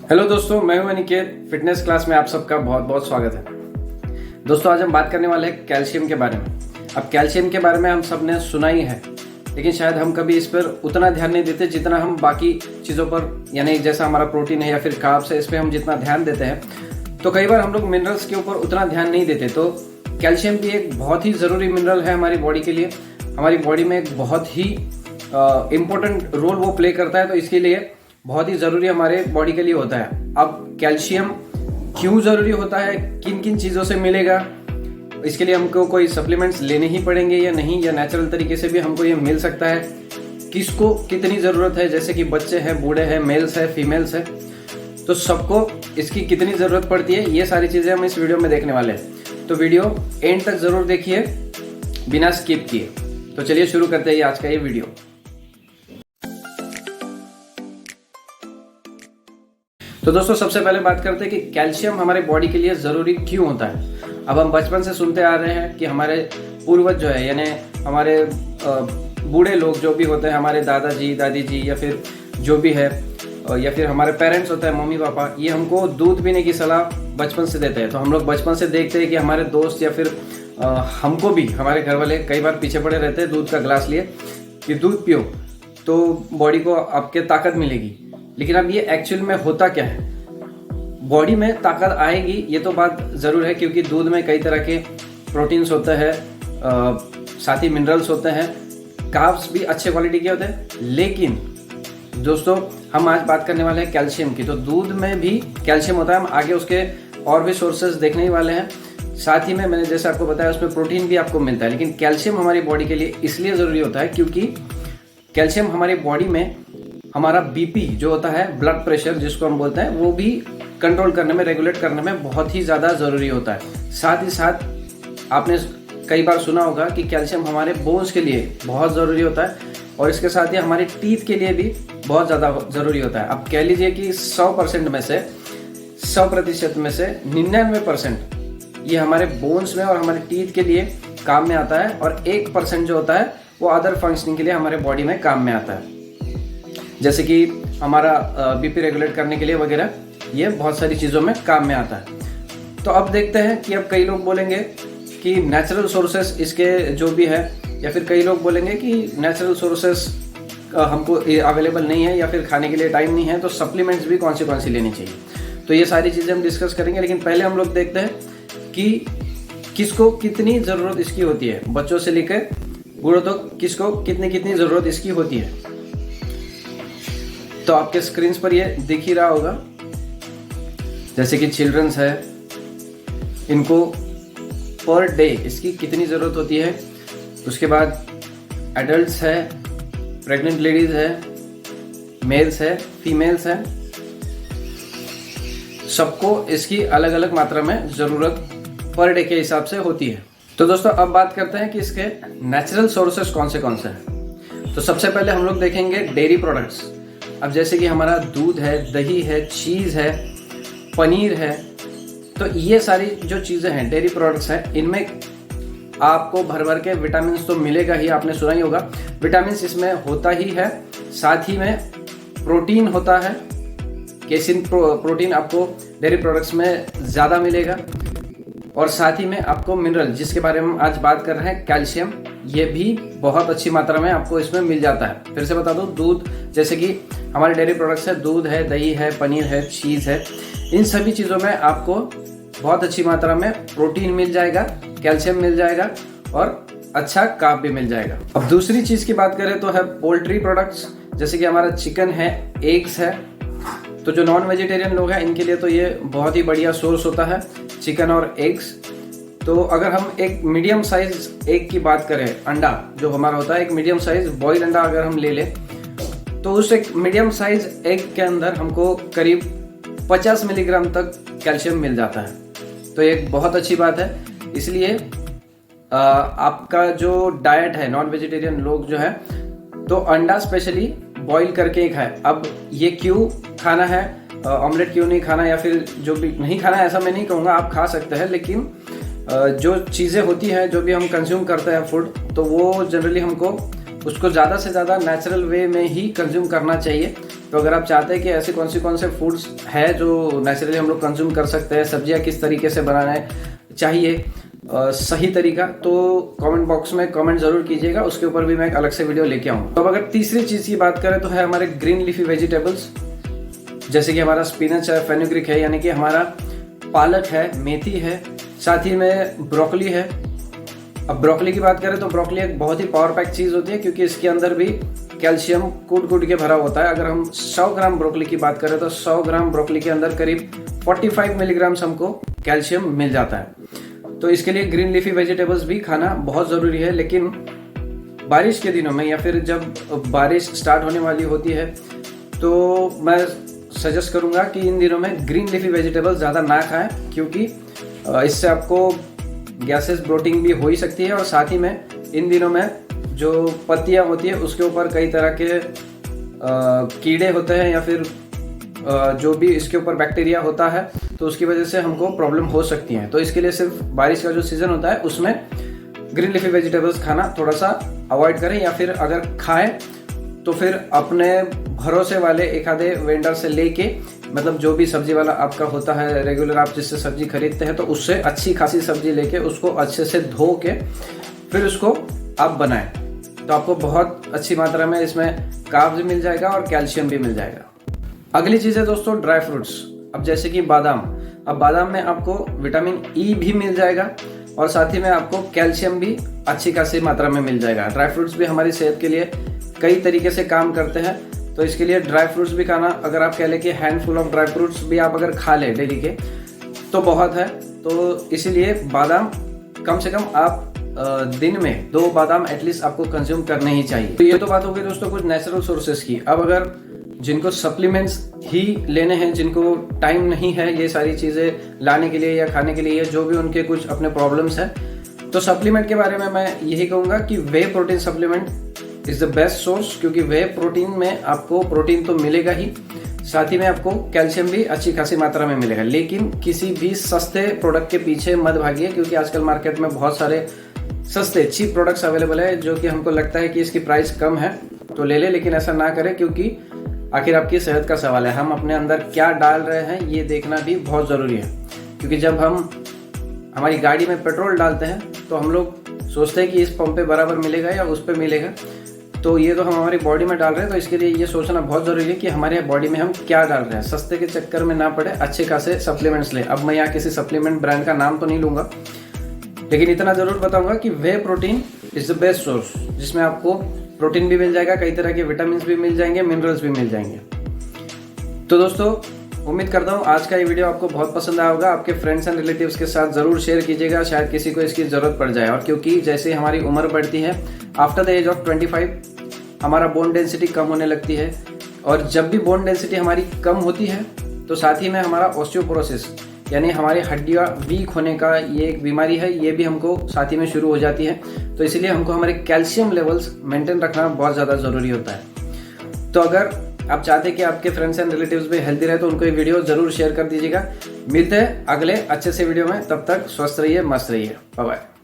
Hello दोस्तों, मैं हूं अनिकेत। फिटनेस क्लास में आप सबका बहुत बहुत स्वागत है। दोस्तों, आज हम बात करने वाले हैं कैल्शियम के बारे में। अब कैल्शियम के बारे में हम सब ने सुना ही है, लेकिन शायद हम कभी इस पर उतना ध्यान नहीं देते जितना हम बाकी चीज़ों पर, यानी जैसा हमारा प्रोटीन है या फिर कार्ब्स है, इस पर हम जितना ध्यान देते हैं। तो कई बार हम लोग मिनरल्स के ऊपर उतना ध्यान नहीं देते। तो कैल्शियम भी एक बहुत ही ज़रूरी मिनरल है हमारी बॉडी के लिए। हमारी बॉडी में एक बहुत ही इम्पोर्टेंट रोल वो प्ले करता है, तो इसके लिए बहुत ही ज़रूरी हमारे बॉडी के लिए होता है। अब कैल्शियम क्यों ज़रूरी होता है, किन किन चीज़ों से मिलेगा, इसके लिए हमको कोई सप्लीमेंट्स लेने ही पड़ेंगे या नहीं, या नेचुरल तरीके से भी हमको ये मिल सकता है, किसको कितनी ज़रूरत है, जैसे कि बच्चे हैं, बूढ़े हैं, मेल्स हैं, फीमेल्स हैं, तो सबको इसकी कितनी ज़रूरत पड़ती है, ये सारी चीज़ें हम इस वीडियो में देखने वाले हैं। तो वीडियो एंड तक ज़रूर देखिए बिना स्किप किए। तो चलिए शुरू करते हैं आज का ये वीडियो। तो दोस्तों, सबसे पहले बात करते हैं कि कैल्शियम हमारे बॉडी के लिए ज़रूरी क्यों होता है। अब हम बचपन से सुनते आ रहे हैं कि हमारे पूर्वज जो है, यानी हमारे बूढ़े लोग जो भी होते हैं, हमारे दादाजी दादी जी या फिर जो भी है, या फिर हमारे पेरेंट्स होते हैं, मम्मी पापा, ये हमको दूध पीने की सलाह बचपन से देते हैं। तो हम लोग बचपन से देखते हैं कि हमारे दोस्त या फिर हमको भी हमारे घर वाले कई बार पीछे पड़े रहते हैं दूध का गिलास लिए कि दूध पियो तो बॉडी को आपके ताकत मिलेगी। लेकिन अब ये एक्चुअल में होता क्या है, बॉडी में ताकत आएगी ये तो बात ज़रूर है, क्योंकि दूध में कई तरह के प्रोटीन्स होते हैं, साथ ही मिनरल्स होते हैं, कार्ब्स भी अच्छे क्वालिटी के होते हैं। लेकिन दोस्तों, हम आज बात करने वाले हैं कैल्शियम की। तो दूध में भी कैल्शियम होता है, हम आगे उसके और भी सोर्सेज देखने ही वाले हैं। साथ ही में मैंने जैसे आपको बताया, उसमें प्रोटीन भी आपको मिलता है। लेकिन कैल्शियम हमारी बॉडी के लिए इसलिए ज़रूरी होता है क्योंकि कैल्शियम हमारी बॉडी में हमारा बीपी जो होता है, ब्लड प्रेशर जिसको हम बोलते हैं, वो भी कंट्रोल करने में, रेगुलेट करने में बहुत ही ज़्यादा ज़रूरी होता है। साथ ही साथ आपने कई बार सुना होगा कि कैल्शियम हमारे बोन्स के लिए बहुत ज़रूरी होता है, और इसके साथ ही हमारे टीथ के लिए भी बहुत ज़्यादा ज़रूरी होता है। अब कह लीजिए कि 100% में से 100% में से 99% ये हमारे बोन्स में और हमारे टीथ के लिए काम में आता है, और 1% जो होता है वो अदर फंक्शनिंग के लिए हमारे बॉडी में काम में आता है, जैसे कि हमारा बीपी रेगुलेट करने के लिए वगैरह, ये बहुत सारी चीज़ों में काम में आता है। तो अब देखते हैं कि अब कई लोग बोलेंगे कि नेचुरल सोर्सेस इसके जो भी है, या फिर कई लोग बोलेंगे कि नेचुरल सोर्सेस हमको अवेलेबल नहीं है या फिर खाने के लिए टाइम नहीं है, तो सप्लीमेंट्स भी कौन सी लेनी चाहिए। तो ये सारी चीज़ें हम डिस्कस करेंगे। लेकिन पहले हम लोग देखते हैं कि किसको कितनी ज़रूरत इसकी होती है, बच्चों से लेकर बूढ़ों तक किसको कितनी ज़रूरत इसकी होती है। तो आपके स्क्रीन पर ये दिख ही रहा होगा, जैसे कि चिल्ड्रंस है, इनको पर डे इसकी कितनी ज़रूरत होती है। उसके बाद एडल्ट्स है, प्रेग्नेंट लेडीज़ है, मेल्स है, फीमेल्स है, सबको इसकी अलग अलग मात्रा में ज़रूरत पर डे के हिसाब से होती है। तो दोस्तों, अब बात करते हैं कि इसके नेचुरल सोर्सेस कौन से हैं। तो सबसे पहले हम लोग देखेंगे डेयरी प्रोडक्ट्स। अब जैसे कि हमारा दूध है, दही है, चीज़ है, पनीर है, तो ये सारी जो चीज़ें हैं, डेयरी प्रोडक्ट्स हैं, इनमें आपको भर के विटामिन तो मिलेगा ही, आपने सुना ही होगा। विटामिन इसमें होता ही है, साथ ही में प्रोटीन होता है, केसिन प्रोटीन आपको डेयरी प्रोडक्ट्स में ज़्यादा मिलेगा, और साथ ही में आपको मिनरल, जिसके बारे में आज बात कर रहे हैं, कैल्शियम, ये भी बहुत अच्छी मात्रा में आपको इसमें मिल जाता है। फिर से बता दूं, दूध, जैसे कि हमारे डेयरी प्रोडक्ट्स है, दूध है, दही है, पनीर है, चीज़ है, इन सभी चीज़ों में आपको बहुत अच्छी मात्रा में प्रोटीन मिल जाएगा, कैल्शियम मिल जाएगा, और अच्छा कार्ब भी मिल जाएगा। अब दूसरी चीज़ की बात करें तो है पोल्ट्री प्रोडक्ट्स, जैसे कि हमारा चिकन है, एग्स है। तो जो नॉन वेजिटेरियन लोग हैं, इनके लिए तो ये बहुत ही बढ़िया सोर्स होता है, चिकन और एग्स। तो अगर हम एक मीडियम साइज एग की बात करें, अंडा जो हमारा होता है, एक मीडियम साइज बॉयल अंडा अगर हम ले लें, तो उस एक मीडियम साइज एग के अंदर हमको करीब 50 मिलीग्राम तक कैल्शियम मिल जाता है। तो एक बहुत अच्छी बात है। इसलिए आपका जो डाइट है, नॉन वेजिटेरियन लोग जो है, तो अंडा स्पेशली बॉईल करके ही खाए। अब ये क्यों खाना है, ऑमलेट क्यों नहीं खाना, या फिर जो भी नहीं खाना है, ऐसा मैं नहीं कहूँगा, आप खा सकते हैं। लेकिन जो चीज़ें होती हैं, जो भी हम कंज्यूम करते हैं फूड, तो वो जनरली हमको उसको ज़्यादा से ज़्यादा नेचुरल वे में ही कंज्यूम करना चाहिए, तो अगर आप चाहते हैं कि ऐसे कौन से फूड्स है जो नेचुरली हम लोग कंज्यूम कर सकते हैं, सब्जियां किस तरीके से बनाना चाहिए सही तरीका, तो कमेंट बॉक्स में कमेंट जरूर कीजिएगा, उसके ऊपर भी मैं एक अलग से वीडियो लेके आऊँगा। तो अब अगर तीसरी चीज़ की बात करें तो है हमारे ग्रीन लीफी वेजिटेबल्स, जैसे कि हमारा स्पिनच है, फेनुग्रीक है, यानी कि हमारा पालक है, मेथी है, साथ ही में ब्रोकली है। अब ब्रोकली की बात करें तो ब्रोकली एक बहुत ही पावर पैक चीज़ होती है, क्योंकि इसके अंदर भी कैल्शियम कूट के भरा होता है। अगर हम 100 ग्राम ब्रोकली की बात करें तो 100 ग्राम ब्रोकली के अंदर करीब 45 मिलीग्राम हमको कैल्शियम मिल जाता है। तो इसके लिए ग्रीन लीफी वेजिटेबल्स भी खाना बहुत ज़रूरी है। लेकिन बारिश के दिनों में या फिर जब बारिश स्टार्ट होने वाली होती है तो मैं सजेस्ट करूंगा कि इन दिनों में ग्रीन लीफी वेजिटेबल्स ज़्यादा ना खाएं, क्योंकि इससे आपको गैसेस ब्लोटिंग भी हो ही सकती है। और साथ ही में इन दिनों में जो पत्तियां होती है उसके ऊपर कई तरह के कीड़े होते हैं या फिर जो भी इसके ऊपर बैक्टीरिया होता है, तो उसकी वजह से हमको प्रॉब्लम हो सकती है। तो इसके लिए सिर्फ बारिश का जो सीज़न होता है उसमें ग्रीन लीफी वेजिटेबल्स खाना थोड़ा सा अवॉइड करें, या फिर अगर खाएं तो फिर अपने भरोसे वाले एक आधे वेंडर से लेके, मतलब जो भी सब्जी वाला आपका होता है रेगुलर, आप जिससे सब्जी खरीदते हैं, तो उससे अच्छी खासी सब्जी लेके उसको अच्छे से धो के फिर उसको आप बनाएं, तो आपको बहुत अच्छी मात्रा में इसमें कार्ब्स भी मिल जाएगा और कैल्शियम भी मिल जाएगा। अगली चीज़ है दोस्तों ड्राई फ्रूट्स। अब जैसे कि बादाम, अब बादाम में आपको विटामिन ई भी मिल जाएगा और साथ ही में आपको कैल्शियम भी अच्छी खासी मात्रा में मिल जाएगा। ड्राई फ्रूट्स भी हमारी सेहत के लिए कई तरीके से काम करते हैं, तो इसके लिए ड्राई फ्रूट्स भी खाना, अगर आप कह लें कि हैंडफुल ऑफ ड्राई फ्रूट्स भी आप अगर खा लें डेली के तो बहुत है। तो इसीलिए बादाम कम से कम आप दिन में 2 बादाम एटलीस्ट आपको कंज्यूम करने ही चाहिए। तो ये तो बात हो गई दोस्तों कुछ नेचुरल सोर्सेज की। अब अगर जिनको सप्लीमेंट्स ही लेने हैं, जिनको टाइम नहीं है ये सारी चीज़ें लाने के लिए या खाने के लिए, जो भी उनके कुछ अपने प्रॉब्लम्स हैं, तो सप्लीमेंट के बारे में मैं यही कहूँगा कि whey protein supplement is the best source, क्योंकि वे प्रोटीन में आपको प्रोटीन तो मिलेगा ही, साथ ही में आपको कैल्शियम भी अच्छी खासी मात्रा में मिलेगा। लेकिन किसी भी सस्ते प्रोडक्ट के पीछे मत भागिए, क्योंकि आजकल मार्केट में बहुत सारे सस्ते चीप प्रोडक्ट्स अवेलेबल है जो कि हमको लगता है कि इसकी प्राइस कम है तो ले ले, लेकिन ऐसा ना करें, क्योंकि आखिर आपकी सेहत का सवाल है। हम अपने अंदर क्या डाल रहे हैं ये देखना भी बहुत ज़रूरी है, क्योंकि जब हम हमारी गाड़ी में पेट्रोल डालते हैं तो हम लोग सोचते हैं कि इस पंप पे बराबर मिलेगा या उस पे मिलेगा, तो ये तो हम हमारी बॉडी में डाल रहे हैं। तो इसके लिए ये सोचना बहुत ज़रूरी है कि हमारे बॉडी में हम क्या डाल रहे हैं। सस्ते के चक्कर में ना पड़े, अच्छे खासे सप्लीमेंट्स लें। अब मैं यहाँ किसी सप्लीमेंट ब्रांड का नाम तो नहीं लूँगा, लेकिन इतना ज़रूर बताऊँगा कि whey protein is the best source, जिसमें आपको प्रोटीन भी मिल जाएगा, कई तरह के विटामिन भी मिल जाएंगे, मिनरल्स भी मिल जाएंगे। तो दोस्तों उम्मीद करता हूँ आज का ये वीडियो आपको बहुत पसंद आया होगा। आपके फ्रेंड्स एंड रिलेटिव्स के साथ ज़रूर शेयर कीजिएगा, शायद किसी को इसकी ज़रूरत पड़ जाए। और क्योंकि जैसे हमारी उम्र बढ़ती है, आफ्टर द एज ऑफ 25 हमारा बोन डेंसिटी कम होने लगती है, और जब भी बोन डेंसिटी हमारी कम होती है तो साथ ही में हमारा ऑस्टियोपोरोसिस यानी हमारी हड्डियाँ वीक होने का ये एक बीमारी है, ये भी हमको साथ ही में शुरू हो जाती है। तो इसीलिए हमको हमारे कैल्शियम लेवल्स मेंटेन रखना बहुत ज़्यादा ज़रूरी होता है। तो अगर आप चाहते हैं कि आपके फ्रेंड्स एंड रिलेटिव्स भी हेल्दी रहे तो उनको ये वीडियो ज़रूर शेयर कर दीजिएगा। मिलते हैं अगले अच्छे से वीडियो में, तब तक स्वस्थ रहिए, मस्त रहिए, बाय बाय।